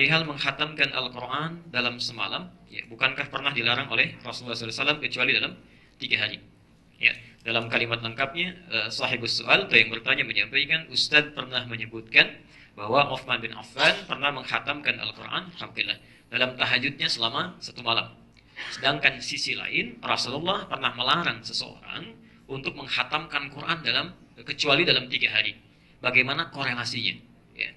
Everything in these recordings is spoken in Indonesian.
perihal menghatamkan Al-Quran dalam semalam, ya, bukankah pernah dilarang oleh Rasulullah SAW kecuali dalam 3 hari? Ya, dalam kalimat lengkapnya, sahibus soal atau yang bertanya menyampaikan, Ustadz pernah menyebutkan bahwa Uthman bin Affan pernah menghatamkan Al-Quran, alhamdulillah, dalam tahajudnya selama 1 malam. Sedangkan sisi lain, Rasulullah pernah melarang seseorang untuk menghatamkan Quran kecuali dalam 3 hari. Bagaimana korelasinya? Ya.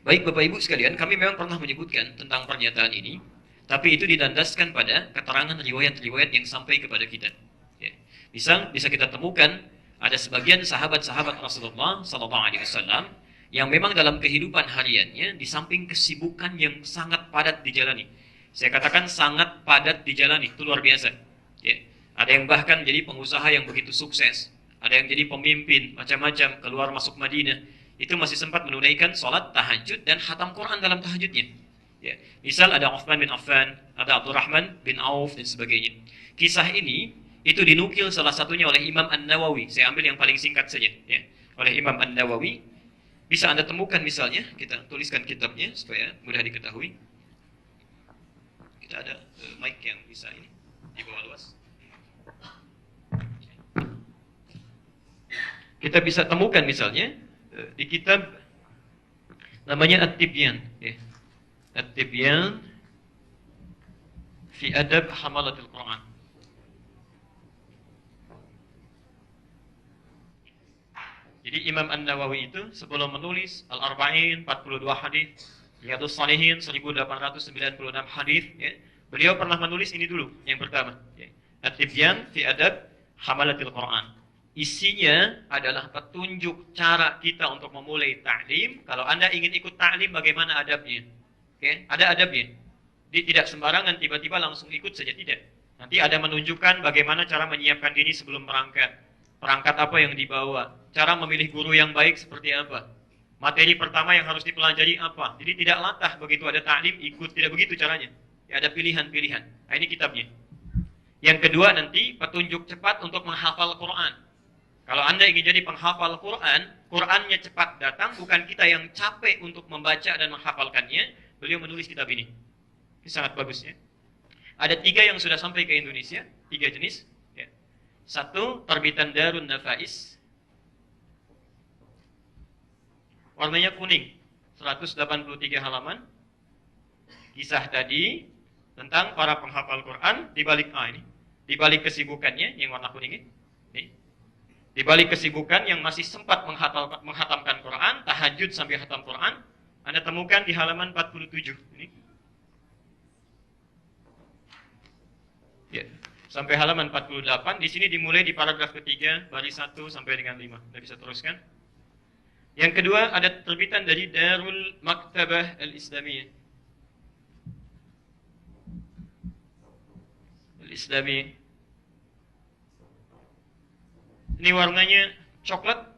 Baik Bapak Ibu sekalian, kami memang pernah menyebutkan tentang pernyataan ini, tapi itu didandaskan pada keterangan riwayat-riwayat yang sampai kepada kita. Ya. Bisa kita temukan ada sebagian sahabat-sahabat Rasulullah SAW yang memang dalam kehidupan hariannya, di samping kesibukan yang sangat padat dijalani, saya katakan sangat padat dijalani, itu luar biasa. Ya. Ada yang bahkan jadi pengusaha yang begitu sukses, ada yang jadi pemimpin macam-macam, keluar masuk Madinah, itu masih sempat menunaikan sholat tahajud dan khatam Quran dalam tahajudnya. Ya. Misal ada Uthman bin Affan, ada Abdurrahman bin Auf dan sebagainya. Kisah ini itu dinukil salah satunya oleh Imam An-Nawawi. Saya ambil yang paling singkat saja, ya. Oleh Imam An-Nawawi. Bisa Anda temukan misalnya, kita tuliskan kitabnya supaya mudah diketahui. Kita ada mic yang bisa ini dibawa luas. Kita bisa temukan misalnya di kitab namanya At-Tibyan, ya. At-Tibyan fi adab hamalatil Quran. Jadi Imam An-Nawawi itu sebelum menulis Al-Arba'in 42 hadis, Riyadhus Shalihin 1896 hadis, ya, beliau pernah menulis ini dulu yang pertama, ya. At-Tibyan fi adab hamalatil Quran. Isinya adalah petunjuk cara kita untuk memulai ta'lim. Kalau Anda ingin ikut ta'lim, bagaimana adabnya? Oke, ada adabnya. Tidak sembarangan tiba-tiba langsung ikut saja, tidak. Nanti ada menunjukkan bagaimana cara menyiapkan diri sebelum berangkat. Perangkat apa yang dibawa, cara memilih guru yang baik seperti apa, materi pertama yang harus dipelajari apa. Jadi tidak latah begitu ada ta'lim ikut, tidak begitu caranya. Ya, ada pilihan-pilihan. Nah, ini kitabnya. Yang kedua nanti petunjuk cepat untuk menghafal Quran. Kalau Anda ingin jadi penghafal Quran, Qurannya cepat datang, bukan kita yang capek untuk membaca dan menghafalkannya. Beliau menulis kitab ini. Ini sangat bagus, ya. Ada 3 yang sudah sampai ke Indonesia, 3 jenis. Ya. 1, terbitan Darun Nafais. Warnanya kuning, 183 halaman. Kisah tadi tentang para penghafal Quran di balik kesibukannya yang warna kuning ini. Di balik kesibukan yang masih sempat menghatamkan Quran, tahajud sampai khatam Quran, Anda temukan di halaman 47 ini. Ya, sampai halaman 48, di sini dimulai di paragraf ketiga, baris 1 sampai dengan 5. Anda bisa teruskan. Yang kedua ada terbitan dari Darul Maktabah Al-Islamiyah. Ini warnanya coklat,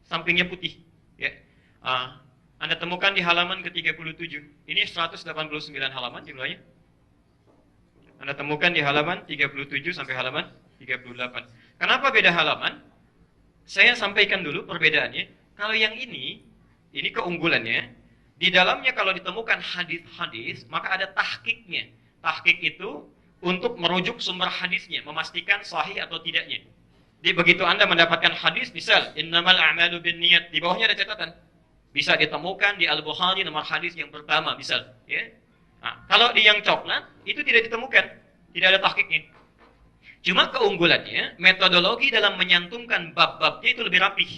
sampingnya putih. Ya. Anda temukan di halaman ke-37. Ini 189 halaman jumlahnya. Anda temukan di halaman 37 sampai halaman 38. Kenapa beda halaman? Saya sampaikan dulu perbedaannya. Kalau yang ini keunggulannya. Di dalamnya kalau ditemukan hadis-hadis, maka ada tahqiqnya. Tahqiq itu untuk merujuk sumber hadisnya, memastikan sahih atau tidaknya. Jadi begitu Anda mendapatkan hadis, misal innamal a'malu binniyat, di bawahnya ada catatan. Bisa ditemukan di Al-Bukhari nomor hadis yang pertama, misal, ya. Nah, kalau di yang coklat itu tidak ditemukan, tidak ada tahqiqnya. Cuma keunggulannya, metodologi dalam menyantumkan bab-babnya itu lebih rapih.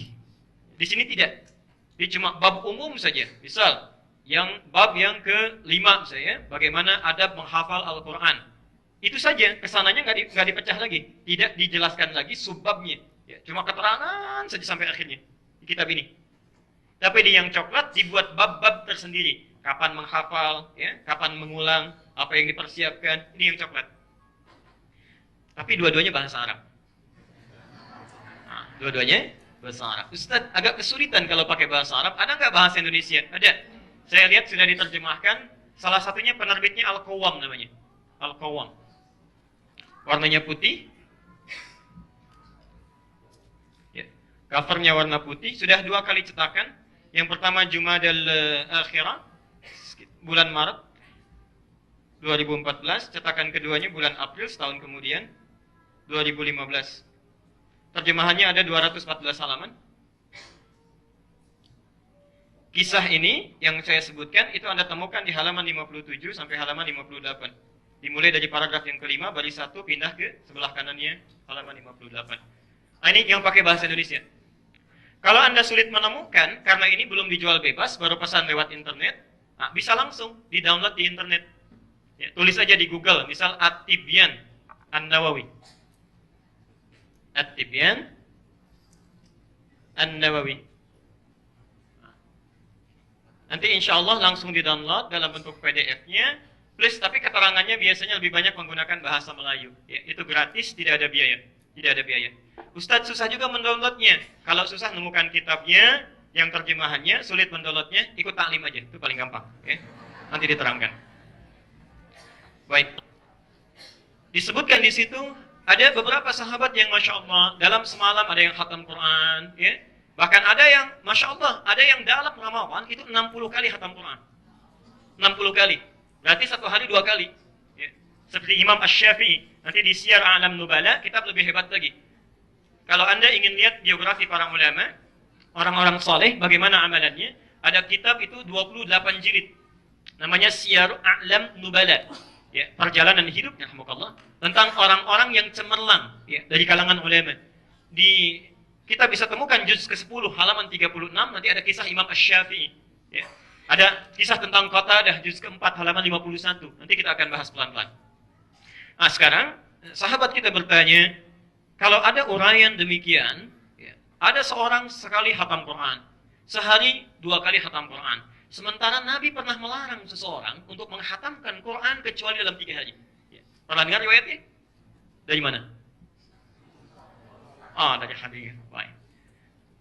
Di sini tidak. Ini cuma bab umum saja. Misal, bab yang ke-5 misalnya, bagaimana adab menghafal Al-Quran. Itu saja, kesananya nggak dipecah lagi, tidak dijelaskan lagi subbabnya, ya, cuma keterangan saja sampai akhirnya di kitab ini. Tapi di yang coklat dibuat bab-bab tersendiri, kapan menghafal, ya, kapan mengulang, apa yang dipersiapkan. Ini yang coklat. Tapi dua-duanya bahasa Arab. Nah, dua-duanya bahasa Arab. Ustaz, agak kesulitan kalau pakai bahasa Arab. Ada nggak bahasa Indonesia? Ada. Saya lihat sudah diterjemahkan. Salah satunya penerbitnya Al-Qawwam namanya. Al-Qawwam. Warnanya putih. Ya. Covernya warna putih. Sudah 2 kali cetakan. Yang pertama Jumadal Akhirah. bulan Maret 2014, cetakan keduanya bulan April setahun kemudian 2015. Terjemahannya ada 214 halaman. Kisah ini yang saya sebutkan itu Anda temukan di halaman 57 sampai halaman 58. Dimulai dari paragraf yang kelima, baris 1, pindah ke sebelah kanannya halaman 58. Nah, ini yang pakai bahasa Indonesia. Kalau Anda sulit menemukan, karena ini belum dijual bebas, baru pesan lewat internet, nah, bisa langsung di-download di internet. Ya, tulis aja di Google, misal At-Tibyan An-Nawawi. At-Tibyan An-Nawawi. Nanti insya Allah langsung di-download dalam bentuk PDF-nya, plus tapi keterangannya biasanya lebih banyak menggunakan bahasa Melayu. Ya, itu gratis, tidak ada biaya. Tidak ada biaya. Ustadz susah juga mendownloadnya. Kalau susah menemukan kitabnya, yang terjemahannya, sulit mendownloadnya, ikut taklim aja. Itu paling gampang. Ya. Nanti diterangkan. Baik. Disebutkan di situ, ada beberapa sahabat yang Masya Allah, dalam semalam ada yang khatam Quran, ya. Bahkan ada yang, Masya Allah, ada yang dalam Ramadan itu 60 kali khatam Quran. 60 kali. Berarti satu hari 2 kali. Ya. Seperti Imam Asy-Syafi'i. Nanti di Syiar A'lam Nubala, kitab lebih hebat lagi. Kalau Anda ingin lihat biografi para ulama, orang-orang soleh, bagaimana amalannya, ada kitab itu 28 jilid. Namanya Syiar A'lam Nubala. Ya, perjalanan hidup, rahmukallah, tentang orang-orang yang cemerlang, ya, dari kalangan ulama. Kita bisa temukan juz ke-10 halaman 36, nanti ada kisah Imam Asy-Syafi'i. Ya. Ada kisah tentang Qatadah juz ke-4 halaman 51. Nanti kita akan bahas pelan-pelan. Nah, sekarang sahabat kita bertanya, kalau ada uraian demikian, ya, ada seorang sekali khatam Quran, sehari 2 kali khatam Quran. Sementara Nabi pernah melarang seseorang untuk menghatamkan Quran kecuali dalam 3 hari. Ya. Pernah dengar riwayatnya? Dari mana? Dari hadis. Baik.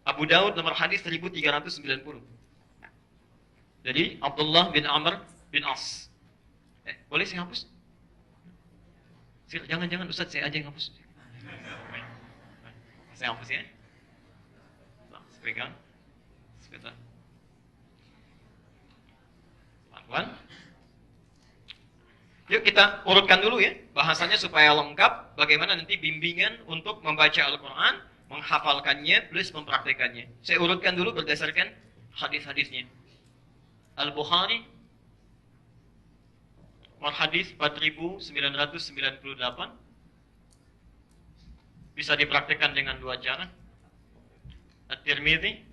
Abu Daud nomor hadis 1390. Jadi Abdullah bin Amr bin As. Boleh saya hapus? Jangan Ustaz, saya aja yang hapus. Saya hapus ya. Pegang. Sebentar. Pelan-pelan. Yuk kita urutkan dulu ya, bahasanya supaya lengkap, bagaimana nanti bimbingan untuk membaca Al-Quran, menghafalkannya, plus mempraktekannya. Saya urutkan dulu berdasarkan hadis-hadisnya. Al-Bukhari, hadis 4998, bisa dipraktekkan dengan 2 cara. At-Tirmidzi,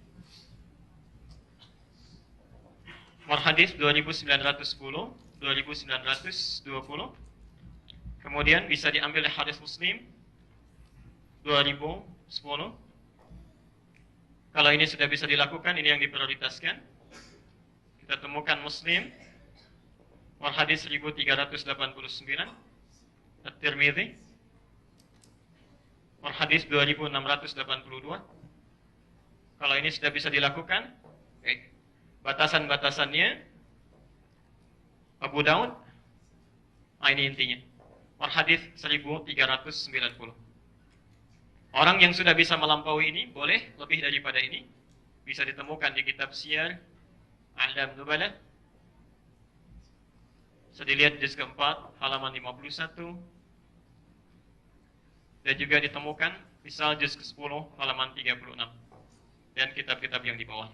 hadis 2910, 2920. Kemudian bisa diambil dari hadis Muslim 2010. Kalau ini sudah bisa dilakukan, ini yang diprioritaskan. Kita temukan Muslim hadis 1389, At-Tirmidzi hadis 2682. Kalau ini sudah bisa dilakukan, batasan-batasannya Abu Daud, ini intinya. Hadis 1390. Orang yang sudah bisa melampaui ini, boleh lebih daripada ini. Bisa ditemukan di kitab Syiar A'lam Nubala. Bisa dilihat juz ke-4, halaman 51. Dan juga ditemukan, misal juz ke-10, halaman 36. Dan kitab-kitab yang di bawah.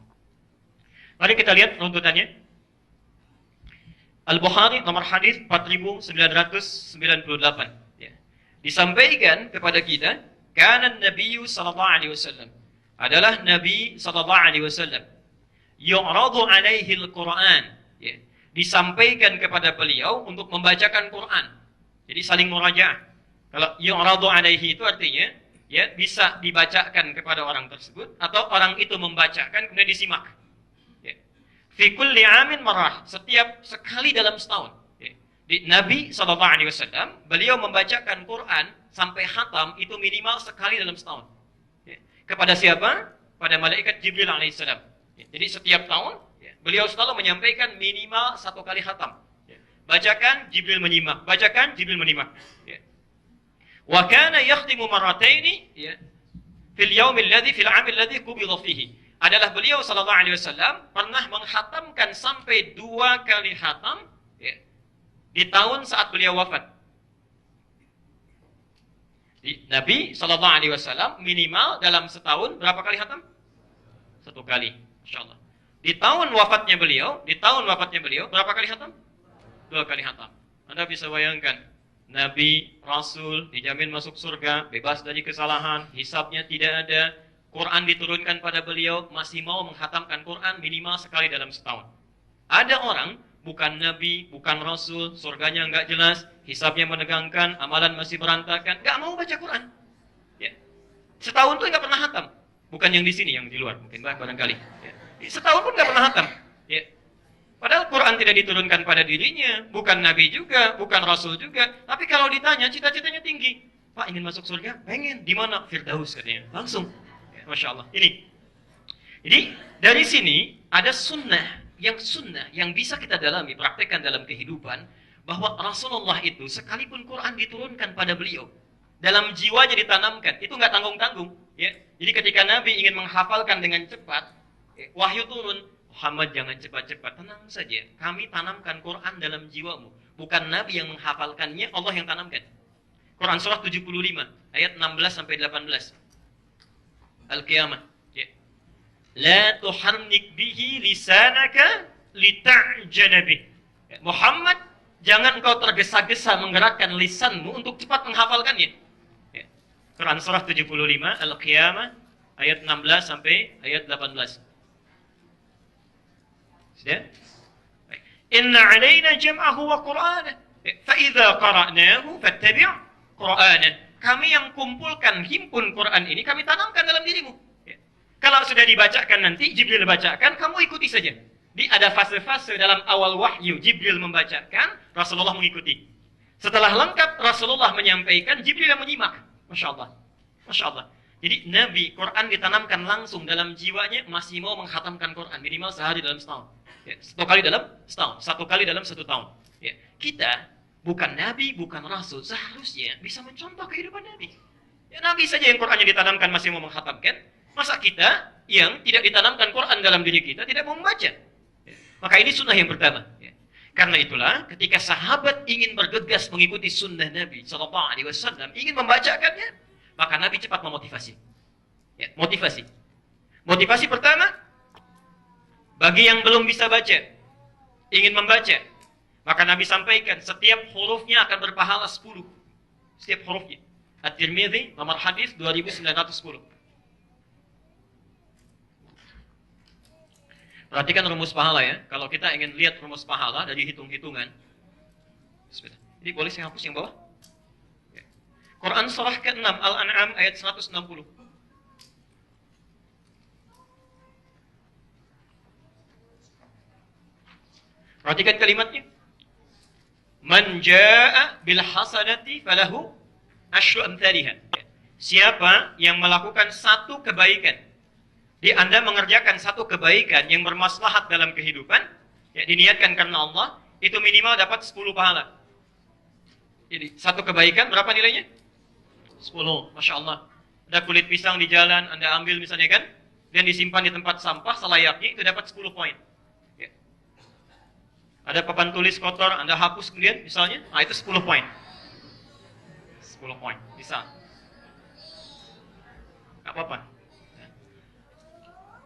Mari kita lihat runtutannya. Al-Bukhari nomor hadis 4998. Ya. Disampaikan kepada kita, kana Nabi sallallahu alaihi wasallam, adalah Nabi sallallahu alaihi wasallam, yu'radu alaihi al-Quran, ya. Disampaikan kepada beliau untuk membacakan Quran. Jadi saling murajaah. Kalau yu'radu alaihi itu artinya, ya, bisa dibacakan kepada orang tersebut atau orang itu membacakan kemudian disimak. Fi kulli amin marah, setiap sekali dalam setahun. Di Nabi SAW, beliau membacakan Quran sampai khatam itu minimal sekali dalam setahun. Kepada siapa? Pada malaikat Jibril alaihissalam. Jadi setiap tahun, beliau selalu menyampaikan minimal 1 kali khatam. Bacakan, Jibril menyimak. Bacakan, Jibril menyimak. Wa kana yakhtimu marrataini fil yaumil ladzi fil 'amil ladzi qubida fihi. adalah beliau sallallahu alaihi wasallam pernah menghatamkan sampai 2 kali khatam ya, di tahun saat beliau wafat. Nabi sallallahu alaihi wasallam minimal dalam setahun berapa kali khatam? 1 kali, insyaallah. Di tahun wafatnya beliau berapa kali khatam? 2 kali khatam. Anda bisa bayangkan, Nabi, Rasul, dijamin masuk surga, bebas dari kesalahan, hisabnya tidak ada, Quran diturunkan pada beliau, masih mau menghatamkan Quran minimal sekali dalam setahun. Ada orang, bukan Nabi, bukan Rasul, surganya nggak jelas, hisabnya menegangkan, amalan masih berantakan, nggak mau baca Quran. Ya. Setahun tuh nggak pernah hatam. Bukan yang di sini, yang di luar, mungkin barangkali. Ya. Setahun pun nggak pernah hatam. Ya. Padahal Quran tidak diturunkan pada dirinya, bukan Nabi juga, bukan Rasul juga. Tapi kalau ditanya, cita-citanya tinggi. Pak, ingin masuk surga? Pengen. Di mana? Firdaus katanya. Langsung. Ya, Masya Allah. Ini. Jadi, dari sini ada sunnah yang bisa kita dalami, praktekkan dalam kehidupan, bahwa Rasulullah itu, sekalipun Quran diturunkan pada beliau, dalam jiwanya ditanamkan, itu nggak tanggung-tanggung. Ya. Jadi ketika Nabi ingin menghafalkan dengan cepat, wahyu turun, Muhammad jangan cepat-cepat, tenang saja. Kami tanamkan Quran dalam jiwamu. Bukan Nabi yang menghafalkannya, Allah yang tanamkan. Quran surah 75, ayat 16-18. Al-Qiyamah. Ya. La tuharnik bihi lisanaka lita'jana bih. Ya. Muhammad, jangan kau tergesa-gesa menggerakkan lisanmu untuk cepat menghafalkannya. Ya. Quran surah 75, Al-Qiyamah, ayat 16 sampai ayat 18. Sudah? Inna alaina jam'ahu wa qur'anah. Fa idza qara'nahu fattabi' qur'anah. Kami yang kumpulkan, himpun Quran ini, kami tanamkan dalam dirimu. Ya. Kalau sudah dibacakan nanti, Jibril bacakan, kamu ikuti saja. Di ada fase-fase dalam awal wahyu, Jibril membacakan, Rasulullah mengikuti. Setelah lengkap, Rasulullah menyampaikan, Jibril yang menyimak. Masya Allah. Masya Allah. Jadi Nabi, Quran ditanamkan langsung dalam jiwanya, masih mau menghatamkan Quran, minimal sehari dalam setahun. Ya, 1 kali dalam setahun, 1 kali dalam 1 tahun. Ya, kita bukan Nabi, bukan Rasul, seharusnya bisa mencontoh kehidupan Nabi. Ya, Nabi saja yang Qurannya ditanamkan masih mau menghatamkan, masa kita yang tidak ditanamkan Quran dalam diri kita tidak mau membaca? Ya, maka ini sunnah yang pertama. Ya. Karena itulah ketika sahabat ingin bergegas mengikuti sunnah Nabi Sallallahu Alaihi Wasallam, ingin membacakannya, maka Nabi cepat memotivasi. Ya, motivasi. Motivasi pertama, bagi yang belum bisa baca, ingin membaca, maka Nabi sampaikan setiap hurufnya akan berpahala 10. Setiap hurufnya. At-Tirmidzi, nomor hadis 2910. Perhatikan rumus pahala ya. Kalau kita ingin lihat rumus pahala dari hitung-hitungan. Jadi boleh saya hapus yang bawah? Quran surah ke-6 Al-An'am ayat 160. Perhatikan kalimatnya. Man jaa'a bil hasanati falahu asyru amthaliha. Siapa yang melakukan satu kebaikan. Di Anda mengerjakan satu kebaikan yang bermaslahat dalam kehidupan, ya diniatkan karena Allah, itu minimal dapat 10 pahala. Jadi satu kebaikan berapa nilainya? 10. Masya Allah. Ada kulit pisang di jalan, Anda ambil misalnya kan, dan disimpan di tempat sampah selayaknya, itu dapat 10 poin. Ada papan tulis kotor, Anda hapus kemudian misalnya, nah itu 10 poin. 10 poin, bisa. Gak apa-apa.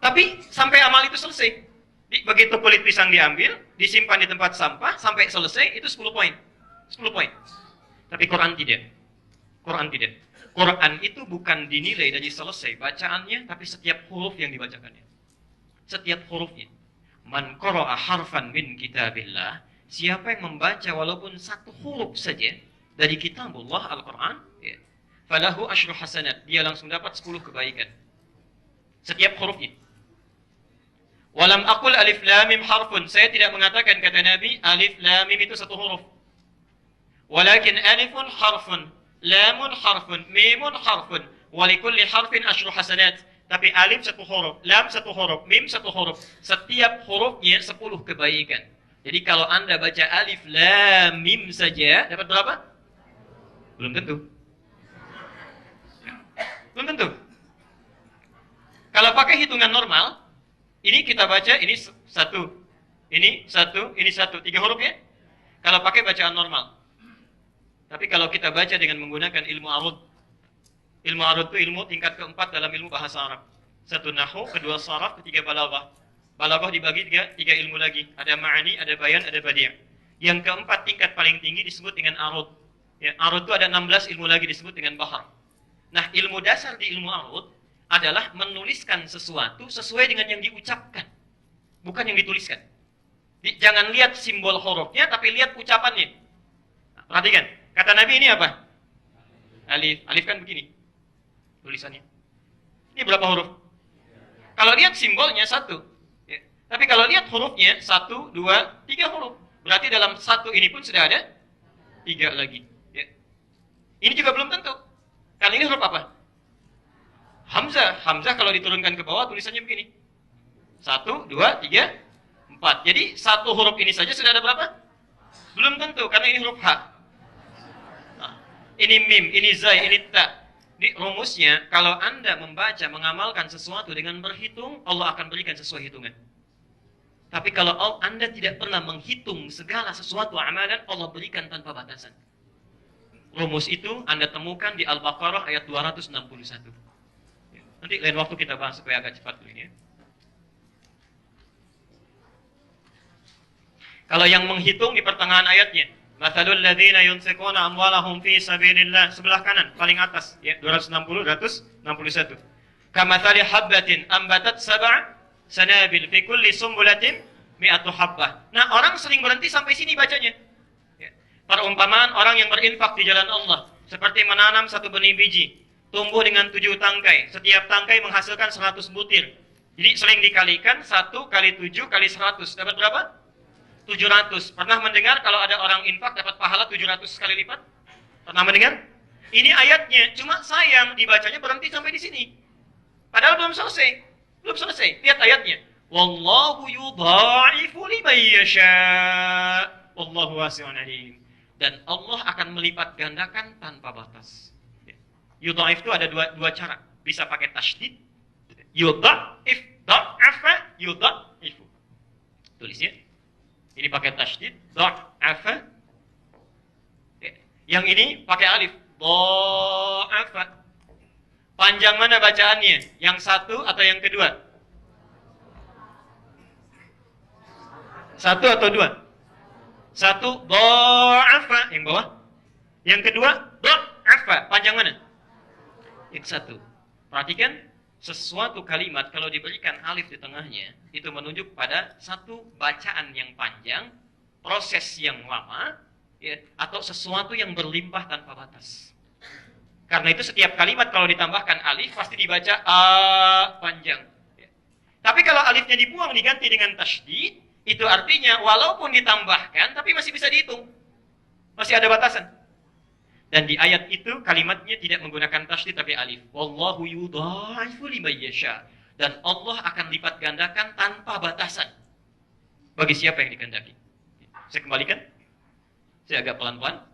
Tapi sampai amal itu selesai. Begitu kulit pisang diambil, disimpan di tempat sampah, sampai selesai, itu 10 poin. 10 poin. Tapi Quran tidak. Quran tidak. Quran itu bukan dinilai dari selesai bacaannya, tapi setiap huruf yang dibacakannya. Setiap hurufnya. Man qara'a harfan min kitabillah, siapa yang membaca walaupun satu huruf saja dari kitabullah Al-Quran, ya, falahu asyru hasanat, dia langsung dapat 10 kebaikan. Setiap hurufnya. Walam aqul alif lam mim harfun, saya tidak mengatakan kata Nabi alif lam mim itu satu huruf. Walakin alifun harfun, lamun harfun, mimun harfun, walikulli harfin asyru hasanat. Tapi alif satu huruf, lam satu huruf, mim satu huruf. Setiap hurufnya 10 kebaikan. Jadi kalau Anda baca alif, lam, mim saja, dapat berapa? Belum tentu. Belum tentu. Kalau pakai hitungan normal, Ini kita baca, ini satu, ini satu, ini satu, 3 huruf ya. Kalau pakai bacaan normal. Tapi kalau kita baca dengan menggunakan ilmu arud, ilmu arud itu ilmu tingkat keempat dalam ilmu bahasa Arab. Satu nahu, kedua saraf, ketiga balaghah. Balaghah dibagi tiga ilmu lagi. Ada ma'ani, ada bayan, ada badi'. Yang keempat tingkat paling tinggi disebut dengan arud. Ya, arud itu ada 16 ilmu lagi disebut dengan bahar. Nah, ilmu dasar di ilmu arud adalah menuliskan sesuatu sesuai dengan yang diucapkan, bukan yang dituliskan. Jangan lihat simbol hurufnya, tapi lihat ucapannya. Nah, perhatikan, kata Nabi ini apa? Alif. Alif kan begini tulisannya. Ini berapa huruf? Kalau lihat simbolnya satu, ya. Tapi kalau lihat hurufnya 1, 2, 3 huruf. Berarti dalam satu ini pun sudah ada 3 lagi. Ya. Ini juga belum tentu. Karena ini huruf apa? Hamzah. Hamzah kalau diturunkan ke bawah tulisannya begini. 1, 2, 3, 4. Jadi satu huruf ini saja sudah ada berapa? Belum tentu, karena ini huruf H. Nah, ini mim, ini zai, ini ta. Ini rumusnya, kalau Anda membaca, mengamalkan sesuatu dengan berhitung, Allah akan berikan sesuai hitungan. Tapi kalau Anda tidak pernah menghitung segala sesuatu amalan, Allah berikan tanpa batasan. Rumus itu Anda temukan di Al-Baqarah ayat 261. Nanti lain waktu kita bahas supaya agak cepat dulu ya. Kalau yang menghitung di pertengahan ayatnya, mathalul ladzina yunfiquna amwalahum fi sabilillah, sebelah kanan paling atas ya, 261. Kamathali habbatin ambatat sab'a sanabil fi kulli sumbulatin mi'atu habbah. Nah, orang sering berhenti sampai sini bacanya. Ya. Perumpamaan orang yang berinfak di jalan Allah seperti menanam satu benih biji, tumbuh dengan 7 tangkai. Setiap tangkai menghasilkan 100 butir. Jadi sering dikalikan 1 kali 7 kali 100. Dapat berapa? 700. Pernah mendengar kalau ada orang infak dapat pahala 700 kali lipat? Pernah mendengar? Ini ayatnya. Cuma sayang dibacanya berhenti sampai di sini. Padahal belum selesai. Belum selesai. Lihat ayatnya. Wallahu yudha'ifu liman yasha. Wallahu wasi'un alim. Dan Allah akan melipat gandakan tanpa batas. Yudha'if itu ada dua cara. Bisa pakai tasydid. Yudha'if, dha'afa, yudha'ifu. Tulisnya. Ini pakai tasydid, dha'afa. Yang ini pakai alif, dha'afa. Panjang mana bacaannya? Yang satu atau yang kedua? Satu atau dua? Satu, dha'afa. Yang bawah. Yang kedua, dha'afa. Panjang mana? Yang satu. Perhatikan, sesuatu kalimat kalau diberikan alif di tengahnya, itu menunjuk pada satu bacaan yang panjang, proses yang lama, ya, atau sesuatu yang berlimpah tanpa batas. Karena itu setiap kalimat kalau ditambahkan alif, pasti dibaca panjang. Ya. Tapi kalau alifnya dibuang, diganti dengan tasydid, itu artinya walaupun ditambahkan, tapi masih bisa dihitung. Masih ada batasan. Dan di ayat itu kalimatnya tidak menggunakan tasydid tapi alif. Wallahu yudha'ifu liman yasha. Dan Allah akan lipat gandakan tanpa batasan. Bagi siapa yang dikehendaki. Saya kembalikan. Saya agak pelan-pelan.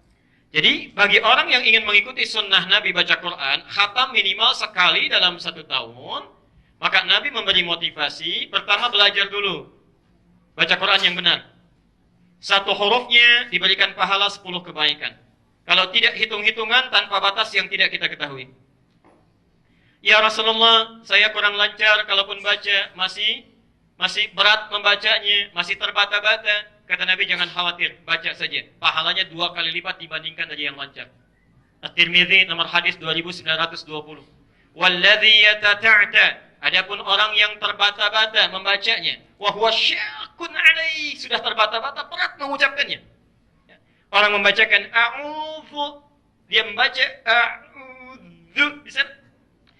Jadi bagi orang yang ingin mengikuti sunnah Nabi baca Quran, khatam minimal sekali dalam 1 tahun, maka Nabi memberi motivasi. Pertama belajar dulu baca Quran yang benar. Satu hurufnya diberikan pahala 10 kebaikan. Kalau tidak hitung-hitungan tanpa batas yang tidak kita ketahui. Ya Rasulullah, saya kurang lancar kalaupun baca, masih berat membacanya, masih terbata-bata. Kata Nabi, jangan khawatir, baca saja. Pahalanya 2 kali lipat dibandingkan dari yang lancar. At-Tirmidzi nomor hadis 2920. Walladzi yatata'ta. Adapun orang yang terbata-bata membacanya, wa huwa syaqqun 'alaihi, sudah terbata-bata berat mengucapkannya. Orang membacakan a'udzu, dia membaca a'udzu, bisa?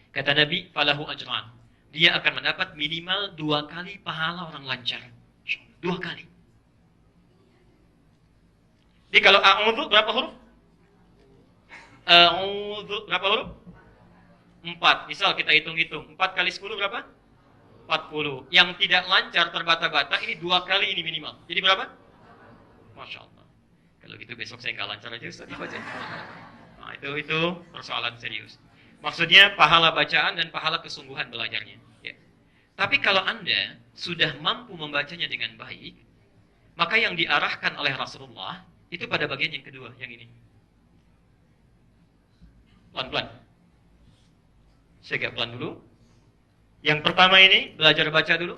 Kata Nabi, falahu ajran. Dia akan mendapat minimal 2 kali pahala orang lancar. 2 kali. Jadi kalau a'udzu berapa huruf? A'udzu berapa huruf? 4. Misal kita hitung-hitung. 4 kali 10 berapa? 40. Yang tidak lancar terbata-bata ini 2 kali ini minimal. Jadi berapa? Masya Allah. Kalau gitu besok saya nggak lancar aja Ustaz baca. Nah, itu persoalan serius. Maksudnya pahala bacaan dan pahala kesungguhan belajarnya. Ya. Tapi kalau Anda sudah mampu membacanya dengan baik, maka yang diarahkan oleh Rasulullah itu pada bagian yang kedua, yang ini. Pelan-pelan. Saya agak pelan dulu. Yang pertama ini, belajar baca dulu.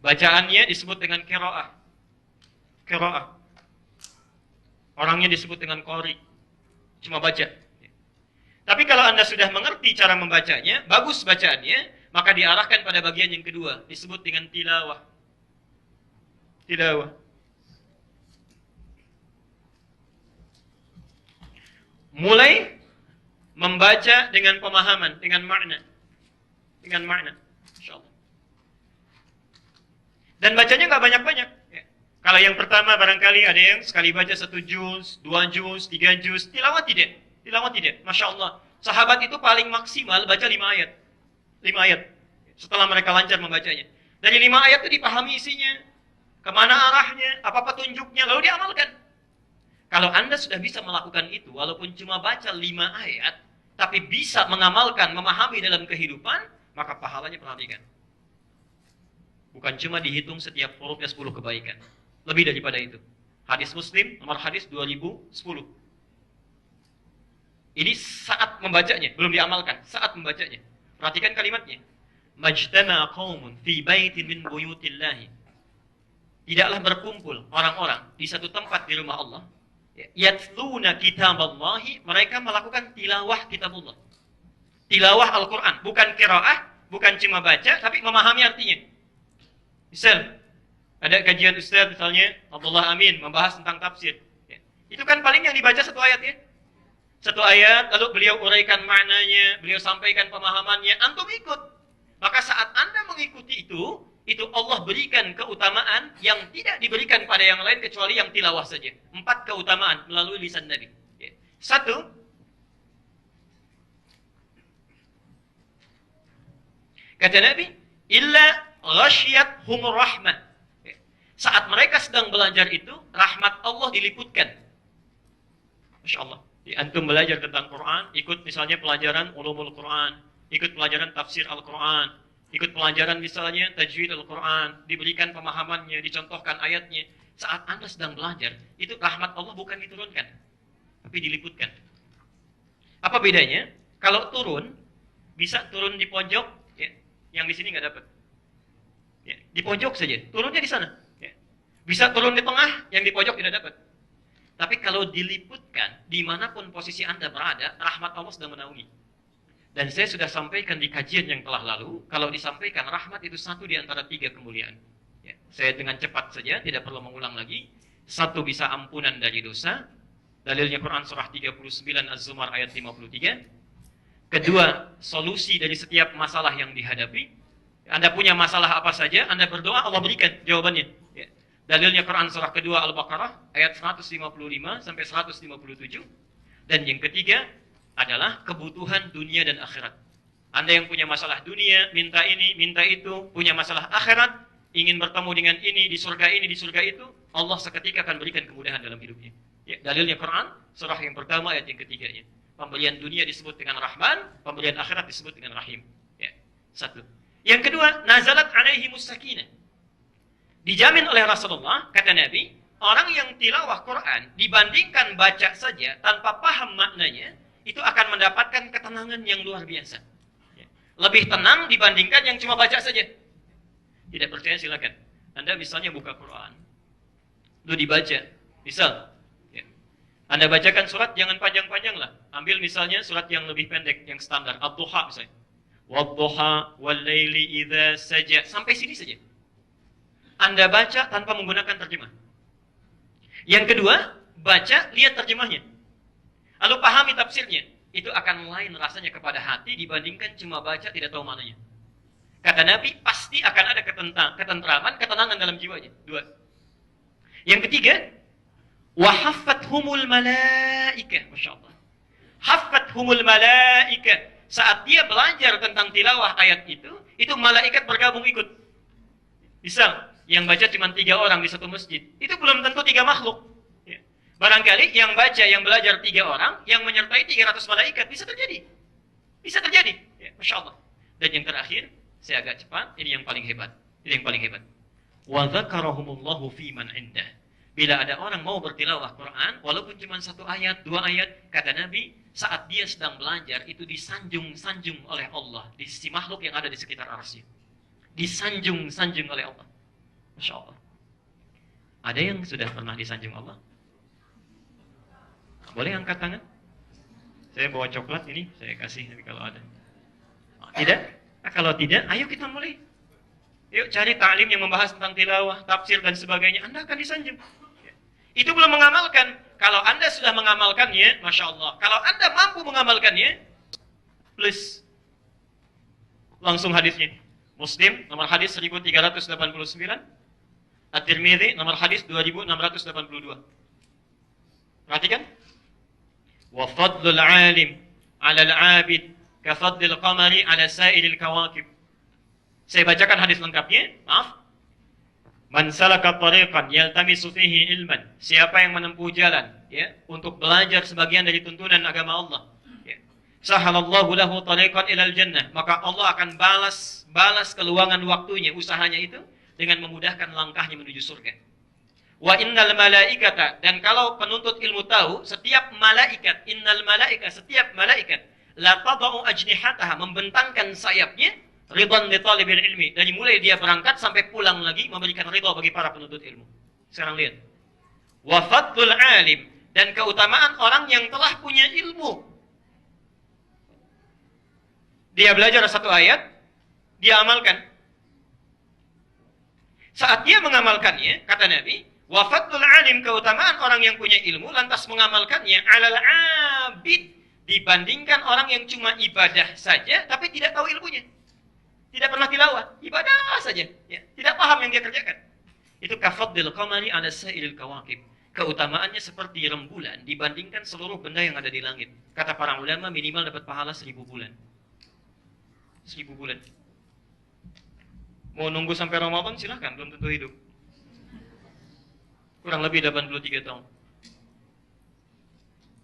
Bacaannya disebut dengan qiraah. Qiraah. Orangnya disebut dengan qari. Cuma baca. Tapi kalau Anda sudah mengerti cara membacanya, bagus bacaannya, maka diarahkan pada bagian yang kedua, disebut dengan tilawah. Tilawah. Mulai membaca dengan pemahaman, dengan makna. Dengan makna. Insyaallah. Dan bacanya nggak banyak-banyak. Ya. Kalau yang pertama barangkali ada yang sekali baca 1 juz, 2 juz, 3 juz, tilawah tidak. Tilawah tidak. Masya Allah. Sahabat itu paling maksimal baca 5 ayat. 5 ayat. Setelah mereka lancar membacanya. Dari 5 ayat itu dipahami isinya. Kemana arahnya, apa petunjuknya, lalu diamalkan. Kalau Anda sudah bisa melakukan itu, walaupun cuma baca 5 ayat, tapi bisa mengamalkan, memahami dalam kehidupan, maka pahalanya perhatikan. Bukan cuma dihitung setiap hurufnya 10 kebaikan. Lebih daripada itu. Hadis Muslim, nomor hadis 2010. Ini saat membacanya, belum diamalkan, saat membacanya. Perhatikan kalimatnya. Majtama qaumun fi baitin min buyutillahi. Tidaklah berkumpul orang-orang di satu tempat di rumah Allah. Yatluna kitaballahi, mereka melakukan tilawah kitabullah. Tilawah Al-Quran, bukan qiraah, bukan cuma baca, tapi memahami artinya. Misal, ada kajian Ustaz misalnya, Abdullah Amin, membahas tentang tafsir. Itu kan paling yang dibaca satu ayat ya. Satu ayat, lalu beliau uraikan maknanya, beliau sampaikan pemahamannya, antum ikut. Maka saat Anda mengikuti itu Allah berikan keutamaan yang tidak diberikan pada yang lain kecuali yang tilawah saja. 4 keutamaan melalui lisan Nabi. 1, kata Nabi, illa ghasyiyathumur rahmah. Saat mereka sedang belajar itu, rahmat Allah diliputkan. Masya Allah. Antum belajar tentang Quran, ikut misalnya pelajaran ulumul Quran, ikut pelajaran tafsir Al-Quran, ikut pelajaran misalnya tajwid Al-Quran, diberikan pemahamannya, dicontohkan ayatnya. Saat Anda sedang belajar, itu rahmat Allah bukan diturunkan, tapi diliputkan. Apa bedanya? Kalau turun, bisa turun di pojok, ya, yang di sini nggak dapat. Ya, di pojok saja, turunnya di sana. Ya. Bisa turun di tengah, yang di pojok tidak dapat. Tapi kalau diliputkan, dimanapun posisi Anda berada, rahmat Allah sedang menaungi. Dan saya sudah sampaikan di kajian yang telah lalu, kalau disampaikan rahmat itu 1 di antara 3 kemuliaan. Ya, saya dengan cepat saja, tidak perlu mengulang lagi. 1, bisa ampunan dari dosa. Dalilnya Quran surah 39 Az-Zumar ayat 53. Kedua, solusi dari setiap masalah yang dihadapi. Anda punya masalah apa saja, Anda berdoa, Allah berikan jawabannya. Ya. Dalilnya Quran surah kedua Al-Baqarah ayat 155 sampai 157. Dan yang ketiga adalah kebutuhan dunia dan akhirat. Anda yang punya masalah dunia, minta ini, minta itu, punya masalah akhirat, ingin bertemu dengan ini, di surga itu, Allah seketika akan berikan kemudahan dalam hidupnya. Ya, dalilnya Quran surah yang pertama ayat yang ketiganya. Pemberian dunia disebut dengan Rahman, pemberian akhirat disebut dengan Rahim. Ya, 1. Yang kedua, nazalat alaihimus sakinah. Dijamin oleh Rasulullah, kata Nabi, orang yang tilawah Quran dibandingkan baca saja tanpa paham maknanya, itu akan mendapatkan ketenangan yang luar biasa. Lebih tenang dibandingkan yang cuma baca saja. Tidak percaya silakan. Anda misalnya buka Quran, lalu dibaca. Misal, ya. Anda bacakan surat jangan panjang-panjang lah. Ambil misalnya surat yang lebih pendek, yang standar. Ad-Duha misalnya. Wad-Duha wal-Laili idza saja. Sampai sini saja. Anda baca tanpa menggunakan terjemah. Yang kedua, baca, lihat terjemahnya. Lalu pahami tafsirnya. Itu akan lain rasanya kepada hati dibandingkan cuma baca tidak tahu maknanya. Kata Nabi, pasti akan ada ketentraman, ketenangan dalam jiwanya. 2. Yang ketiga, wahaffathumul malaika. Masya Allah. Haffathumul malaika. Saat dia belajar tentang tilawah ayat itu malaikat bergabung ikut. Misal, yang baca cuma 3 orang di satu masjid, itu belum tentu 3 makhluk. Ya. Barangkali yang baca, yang belajar 3 orang, yang menyertai 300 malaikat, bisa terjadi. Bisa terjadi. Ya, Masya Allah. Dan yang terakhir, Saya agak cepat, ini yang paling hebat. Ini yang paling hebat. Wa dzakarahumullahu fi man indah. Bila ada orang mau bertilawah Quran, walaupun cuma 1 ayat, 2 ayat, kata Nabi, saat dia sedang belajar, itu disanjung-sanjung oleh Allah di sisi makhluk yang ada di sekitar arsy. Disanjung-sanjung oleh Allah. Masya Allah. Ada yang sudah pernah disanjung Allah? Boleh angkat tangan? Saya bawa coklat ini, saya kasih nanti kalau ada. Tidak? Kalau tidak, ayo kita mulai. Yuk cari ta'lim yang membahas tentang tilawah, tafsir dan sebagainya. Anda akan disanjung. Itu belum mengamalkan. Kalau Anda sudah mengamalkannya, Masya Allah. Kalau Anda mampu mengamalkannya, please. Langsung hadisnya. Muslim, nomor hadis 1389. At-Tirmidzi, nomor hadis 2682. Perhatikan. Wa fadlul alim ala al-abid ka fadlil qamari ala sa'ilil kawakib. Saya bacakan hadis lengkapnya. Maaf. Man salaka tariqan yaltamisu fihi ilman. Siapa yang menempuh jalan ya untuk belajar sebagian dari tuntunan agama Allah. Ya. Sahalallahu lahu tariqan ilal jannah. Maka Allah akan balas keluangan waktunya, usahanya itu dengan memudahkan langkahnya menuju surga. Wa innal malaikata, dan kalau penuntut ilmu tahu, setiap malaikat, setiap malaikat la tadau ajnihataha, membentangkan sayapnya ridwan li talibil ilmi, dari mulai dia berangkat sampai pulang lagi memberikan ridha bagi para penuntut ilmu. Sekarang lihat. Wa fadlul alim, dan keutamaan orang yang telah punya ilmu. Dia belajar 1 ayat, dia amalkan. Saat dia mengamalkannya, kata Nabi, wa fadlul alim, keutamaan orang yang punya ilmu lantas mengamalkannya, alal abid, dibandingkan orang yang cuma ibadah saja tapi tidak tahu ilmunya. Tidak pernah tilawah, ibadah saja, ya. Tidak paham yang dia kerjakan. Itu kafadil qamari ala sa'ilil kawakib. Keutamaannya seperti rembulan dibandingkan seluruh benda yang ada di langit. Kata para ulama, minimal dapat pahala 1000 bulan. 1000 bulan. Mau nunggu sampai Ramadan silahkan, belum tentu hidup. Kurang lebih 83 tahun.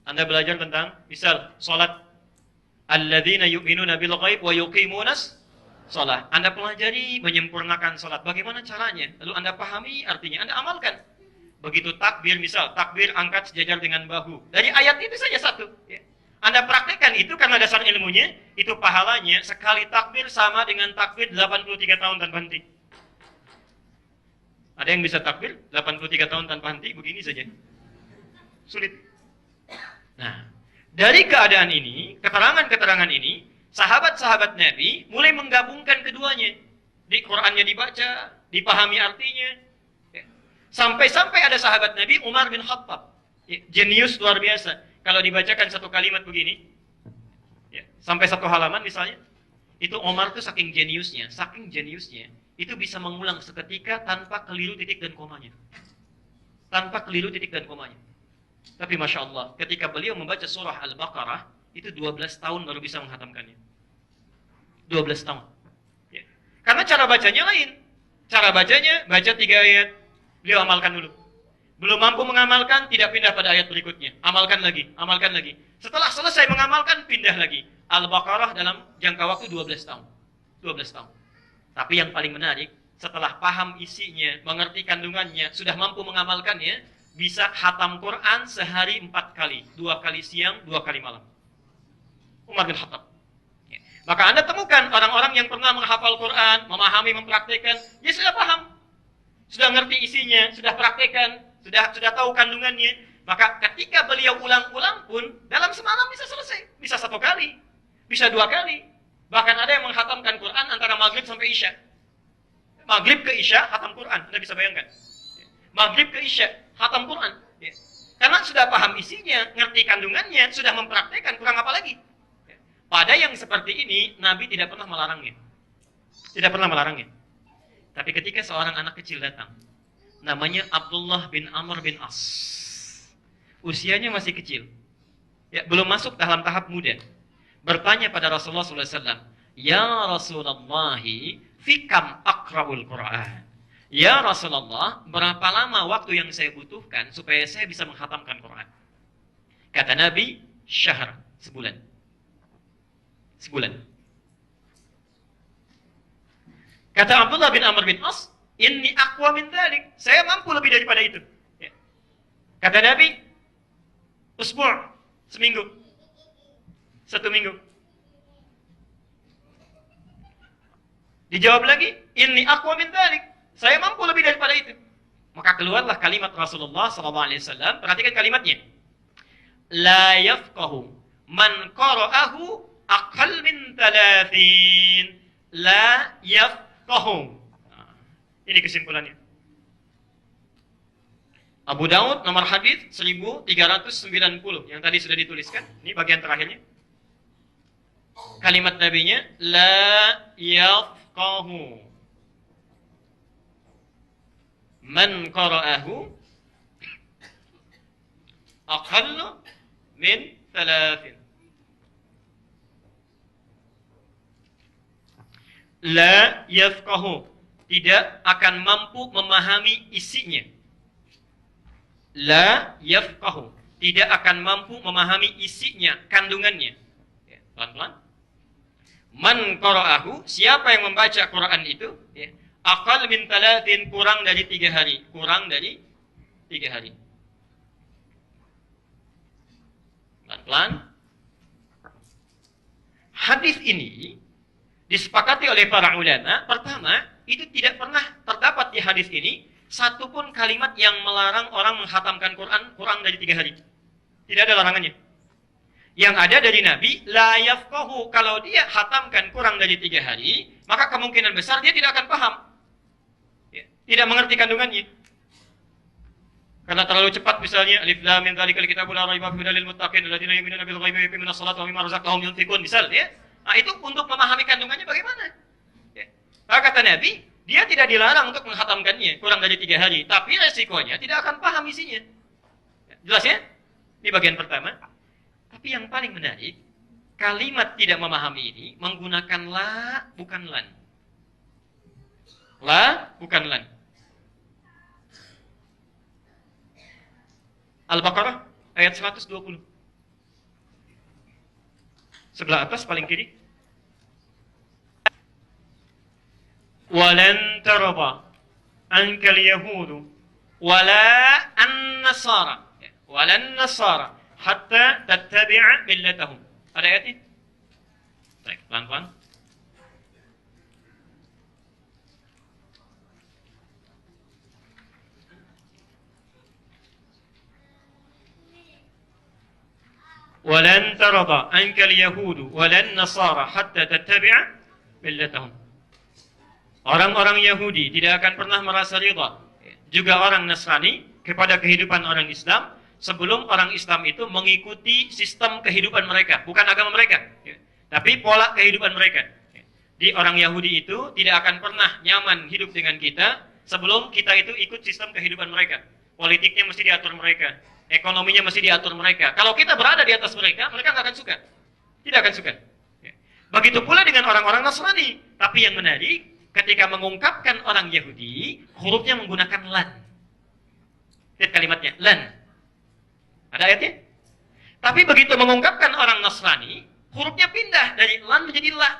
Anda belajar tentang, misal, salat. Alladzina yu'minuna bil ghaib wa yuqimunas salat. Anda pelajari menyempurnakan salat. Bagaimana caranya? Lalu Anda pahami artinya, Anda amalkan. Begitu takbir, misal takbir angkat sejajar dengan bahu. Dari ayat itu saja 1. Ya. Anda praktekkan itu karena dasar ilmunya, itu pahalanya sekali takbir sama dengan takbir 83 tahun tanpa henti. Ada yang bisa takbir 83 tahun tanpa henti begini saja. Sulit. Nah, dari keadaan ini, keterangan-keterangan ini, sahabat-sahabat Nabi mulai menggabungkan keduanya. Di Qur'annya dibaca, dipahami artinya. Ya. Sampai-sampai ada sahabat Nabi Umar bin Khattab. Ya. Jenius luar biasa. Kalau dibacakan 1 kalimat begini, ya, sampai 1 halaman misalnya, itu Umar tuh saking jeniusnya, itu bisa mengulang seketika tanpa keliru titik dan komanya. Tanpa keliru titik dan komanya. Tapi Masya Allah, ketika beliau membaca surah Al-Baqarah, itu 12 tahun baru bisa menghatamkannya. 12 tahun. Ya. Karena cara bacanya lain. Cara bacanya, baca 3 ayat, beliau amalkan dulu. Belum mampu mengamalkan, tidak pindah pada ayat berikutnya. Amalkan lagi, amalkan lagi. Setelah selesai mengamalkan, pindah lagi. Al-Baqarah dalam jangka waktu 12 tahun. 12 tahun. Tapi yang paling menarik, setelah paham isinya, mengerti kandungannya, sudah mampu mengamalkannya, bisa khatam Quran sehari 4 kali. 2 kali siang, 2 kali malam. Umar bin Khattab. Ya. Maka Anda temukan orang-orang yang pernah menghafal Quran, memahami, mempraktikkan, dia sudah paham. Sudah ngerti isinya, sudah praktekkan, sudah tahu kandungannya. Maka ketika beliau ulang-ulang pun, dalam semalam bisa selesai. Bisa 1 kali, bisa 2 kali. Bahkan ada yang menghatamkan Quran antara maghrib sampai isya. Maghrib ke isya, khatam Quran. Anda bisa bayangkan. Maghrib ke isya, khatam Quran. Ya. Karena sudah paham isinya, ngerti kandungannya, sudah mempraktekkan, kurang apa lagi. Ya. Pada yang seperti ini, Nabi tidak pernah melarangnya. Tidak pernah melarangnya. Tapi ketika seorang anak kecil datang, namanya Abdullah bin Amr bin As. Usianya masih kecil. Ya, belum masuk dalam tahap muda. Bertanya pada Rasulullah SAW, Ya Rasulullah, fikam akra'ul Quran. Ya Rasulullah, berapa lama waktu yang saya butuhkan supaya saya bisa menghatamkan Quran? Kata Nabi, sebulan. Sebulan. Kata Abdullah bin Amr bin As, inni aqwa min dzalik. Saya mampu lebih daripada itu. Ya. Kata Nabi, usbu', seminggu. 1 minggu. Dijawab lagi, inni aqwa min dzalik. Saya mampu lebih daripada itu. Maka keluarlah kalimat Rasulullah SAW. Perhatikan kalimatnya. La yafqahu man qara'ahu aqal min 3. La yafqahu. Ini kesimpulannya. Abu Daud nomor hadis 1390 yang tadi sudah dituliskan. Ini bagian terakhirnya. Kalimat nabinya la yafqahu man qara'ahu aqallu min 3. La yafqahu, tidak akan mampu memahami isinya. La yafqahu, tidak akan mampu memahami isinya, kandungannya. Ya, pelan-pelan. Man qara'ahu, siapa yang membaca Quran itu, ya, aqal min 3, kurang dari 3 hari. Kurang dari 3 hari. Pelan-pelan. Hadis ini disepakati oleh para ulama. Pertama, itu tidak pernah terdapat di hadis ini satupun kalimat yang melarang orang menghatamkan Quran kurang dari 3 hari. Tidak ada larangannya. Yang ada dari Nabi, la yafqahu, kalau dia hatamkan kurang dari 3 hari, maka kemungkinan besar dia tidak akan paham. Ya, tidak mengerti kandungannya. Karena terlalu cepat misalnya, alif lam mim dzalikal kitabul la raiba fihi hudal lil muttaqin alladziina yu'minuuna bil ghaibi wa yuqiimuuna as-salata wa mimmaa razaqnahum yunfiqun. Misal ya. Nah, itu untuk memahami kandungannya bagaimana? Ya. Maka kata Nabi, dia tidak dilarang untuk menghatamkannya kurang dari 3 hari, tapi resikonya tidak akan paham isinya. Ya, jelas ya? Ini bagian pertama. Tapi yang paling menarik, kalimat tidak memahami ini menggunakan la, bukan lan. La, bukan lan. Al-Baqarah ayat 120. Sebelah atas paling kiri. Walan tarda ankal yahudu wala an-nasara. Walan nasara hatta tattabi'a millatahum. Ada ayat ini? Baik, pelan-pelan. Walan tarda ankal yahudu walan nasara hatta tattabi'a millatahum. Orang-orang Yahudi tidak akan pernah merasa ridha, juga orang Nasrani, kepada kehidupan orang Islam sebelum orang Islam itu mengikuti sistem kehidupan mereka, bukan agama mereka, tapi pola kehidupan mereka. Di orang Yahudi itu tidak akan pernah nyaman hidup dengan kita sebelum kita itu ikut sistem kehidupan mereka. Politiknya mesti diatur mereka, ekonominya mesti diatur mereka. Kalau kita berada di atas mereka, mereka nggak akan suka, tidak akan suka. Begitu pula dengan orang-orang Nasrani. Tapi yang menarik, ketika mengungkapkan orang Yahudi, hurufnya menggunakan lan. Lihat kalimatnya, lan. Ada ayatnya? Tapi begitu mengungkapkan orang Nasrani, hurufnya pindah dari lan menjadi la.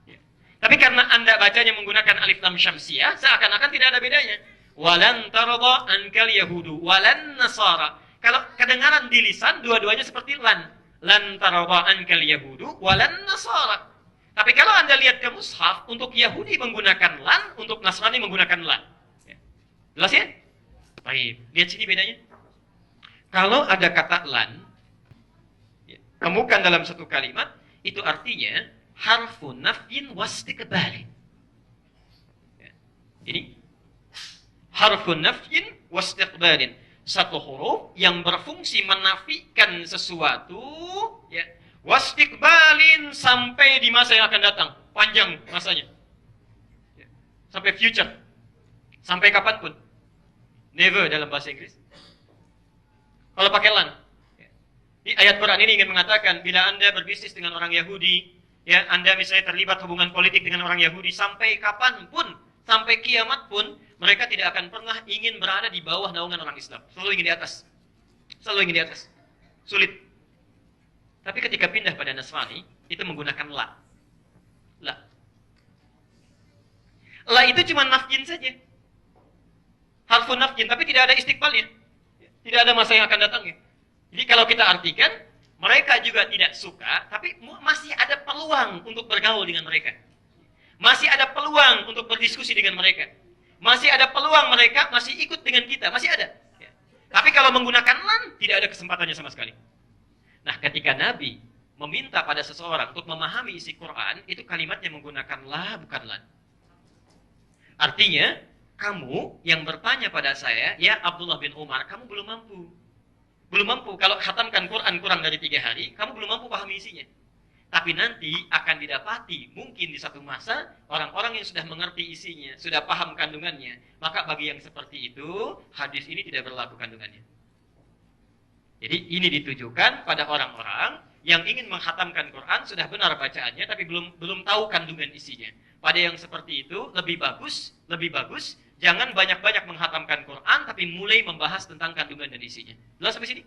Ya. Tapi karena Anda bacanya menggunakan alif lam syamsiyah, seakan-akan tidak ada bedanya. Walan tarda ankal yahudu walan nasara. Kalau kedengaran di lisan, dua-duanya seperti lan. Lan tarda ankal yahudu walan nasara. Tapi kalau Anda lihat ke mushaf, untuk Yahudi menggunakan lan, untuk Nasrani menggunakan la. Ya. Jelas ya? Baik, lihat sini bedanya. Kalau ada kata lan, ya, temukan dalam satu kalimat, itu artinya harfu nafyin wastiqbalin. Ya. Ini harfu nafyin wastiqbalin. Satu huruf yang berfungsi menafikan sesuatu, ya, wastiqbalin, sampai di masa yang akan datang, panjang masanya, ya, sampai future, sampai kapanpun. Never dalam bahasa Inggris. Kalau pakai lan, ya. Di ayat Quran ini ingin mengatakan, bila Anda berbisnis dengan orang Yahudi, ya, Anda misalnya terlibat hubungan politik dengan orang Yahudi, sampai kapanpun, sampai kiamat pun, mereka tidak akan pernah ingin berada di bawah naungan orang Islam. Selalu ingin di atas, selalu ingin di atas. Sulit. Tapi ketika pindah pada Nasrani, itu menggunakan la. La. La itu cuma nafjin saja. Harfun nafjin, tapi tidak ada istiqbalnya. Tidak ada masa yang akan datangnya. Jadi kalau kita artikan, mereka juga tidak suka, tapi masih ada peluang untuk bergaul dengan mereka. Masih ada peluang untuk berdiskusi dengan mereka. Masih ada peluang mereka masih ikut dengan kita, masih ada. Ya. Tapi kalau menggunakan lan, tidak ada kesempatannya sama sekali. Nah, ketika Nabi meminta pada seseorang untuk memahami isi Quran, itu kalimatnya menggunakan la, bukan lan. Artinya, kamu yang bertanya pada saya, ya Abdullah bin Umar, kamu belum mampu. Belum mampu, kalau khatamkan Quran kurang dari 3 hari, kamu belum mampu pahami isinya. Tapi nanti akan didapati, mungkin di satu masa, orang-orang yang sudah mengerti isinya, sudah paham kandungannya. Maka bagi yang seperti itu, hadis ini tidak berlaku kandungannya. Jadi ini ditujukan pada orang-orang yang ingin menghatamkan Quran, sudah benar bacaannya, tapi belum tahu kandungan isinya. Pada yang seperti itu, lebih bagus, jangan banyak-banyak menghatamkan Quran, tapi mulai membahas tentang kandungan dan isinya. Jelas sampai sini?